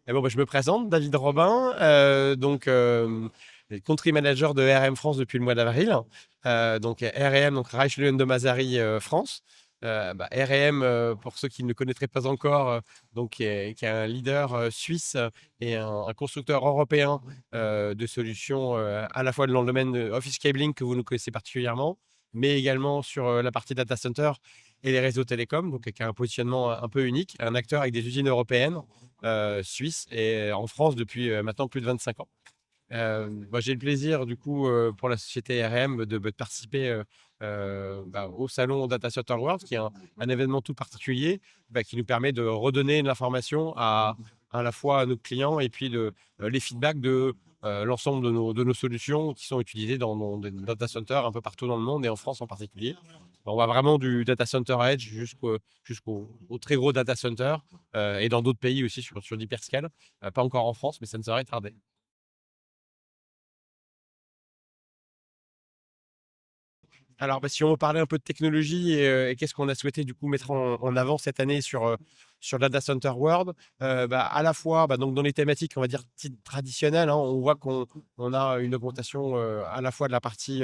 Et bon, bah, je me présente, David Robin, country manager de RM France depuis le mois d'avril. Donc RM, donc Reich de Mazari France. RM, pour ceux qui ne le connaîtraient pas encore, qui est un leader suisse et un constructeur européen de solutions à la fois dans le domaine de Office Cabling que vous nous connaissez particulièrement, mais également sur la partie data center et les réseaux télécoms, donc qui a un positionnement un peu unique, un acteur avec des usines européennes, suisses et en France depuis maintenant plus de 25 ans. Moi, j'ai le plaisir, du coup, pour la société RM, de participer au salon Data Center World, qui est un événement tout particulier qui nous permet de redonner de l'information à la fois à nos clients et puis les feedbacks de l'ensemble de nos solutions qui sont utilisées dans des data centers un peu partout dans le monde et en France en particulier. On va vraiment du data center edge jusqu'au très gros data center et dans d'autres pays aussi sur l'hyperscale. Pas encore en France, mais ça ne saurait tarder. Alors, si on veut parler un peu de technologie et qu'est-ce qu'on a souhaité du coup mettre en avant cette année sur Data Center World, à la fois donc dans les thématiques, on va dire traditionnelles, hein, on voit qu'on a une augmentation à la fois de la partie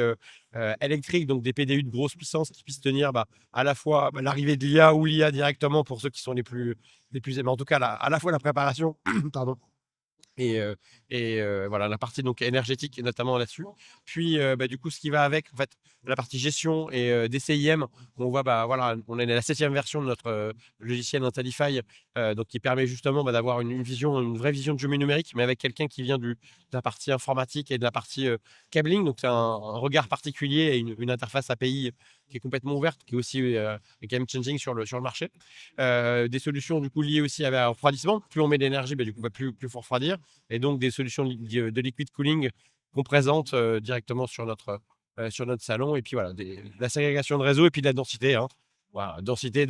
électrique, donc des PDU de grosse puissance qui puissent tenir à la fois l'arrivée de l'IA ou l'IA directement pour ceux qui sont les plus mais en tout cas à la fois la préparation pardon, voilà, la partie donc énergétique, notamment là-dessus. Puis, du coup, ce qui va avec, en fait, la partie gestion et des CIM, on voit, voilà, on est à la 7e version de notre logiciel Intelify, donc qui permet justement d'avoir une vision, une vraie vision de jumelé numérique, mais avec quelqu'un qui vient de la partie informatique et de la partie cabling. Donc, c'est un regard particulier et une interface API qui est complètement ouverte, qui est aussi game changing sur le marché. Des solutions du coup liées aussi à refroidissement. Plus on met d'énergie, du coup, plus faut refroidir. Et donc des solutions de liquid cooling qu'on présente directement sur notre salon. Et puis voilà, la ségrégation de réseau et puis de la densité, hein. Voilà, densité,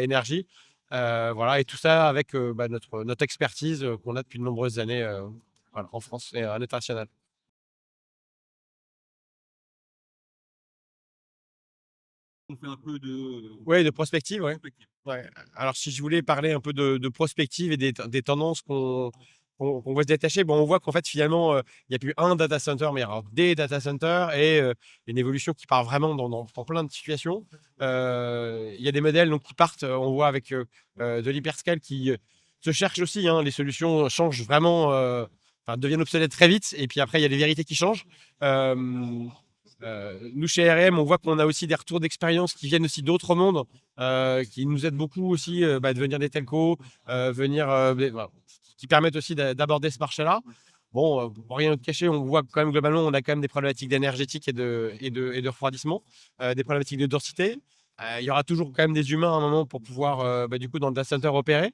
énergie. Voilà, et tout ça avec notre expertise qu'on a depuis de nombreuses années voilà, en France et à l'international. On fait un peu de. Ouais, de prospective, ouais. Ouais. Alors, si je voulais parler un peu de prospective et des tendances qu'on voit se détacher, on voit qu'en fait, finalement, il n'y a plus un data center, mais il y aura des data centers et une évolution qui part vraiment dans plein de situations. Il y a des modèles donc, qui partent, on voit avec de l'hyperscale qui se cherchent aussi, hein. Les solutions changent vraiment, deviennent obsolètes très vite. Et puis après, il y a des vérités qui changent. Euh, Nous, chez RM, on voit qu'on a aussi des retours d'expérience qui viennent aussi d'autres mondes, qui nous aident beaucoup aussi de venir des telcos, voilà, qui permettent aussi d'aborder ce marché-là. Bon, pour rien te cacher, on voit que quand même globalement, on a quand même des problématiques d'énergétique et de refroidissement, des problématiques de densité. Il y aura toujours quand même des humains à un moment pour pouvoir, du coup, dans le data center opérer.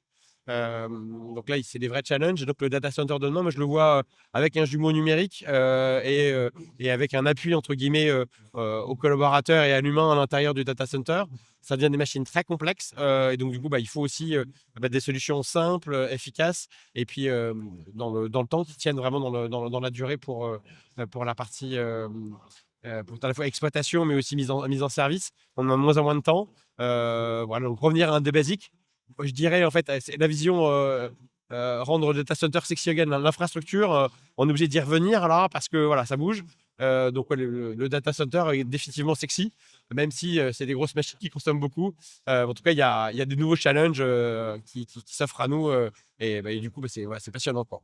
Donc là, c'est des vrais challenges. Donc le data center de demain, moi, je le vois avec un jumeau numérique et avec un appui entre guillemets aux collaborateurs et à l'humain à l'intérieur du data center. Ça devient des machines très complexes et donc du coup il faut aussi des solutions simples, efficaces et puis dans le temps qui tiennent vraiment dans la durée pour la partie pour à la fois exploitation mais aussi mise en service. On a de moins en moins de temps. Voilà, donc revenir à un des basiques. Je dirais en fait c'est la vision rendre le data center sexy again, l'infrastructure, on est obligé d'y revenir là parce que voilà, ça bouge. Donc ouais, le data center est définitivement sexy, même si c'est des grosses machines qui consomment beaucoup. En tout cas, il y a des nouveaux challenges qui s'offrent à nous et du coup, c'est passionnant, quoi.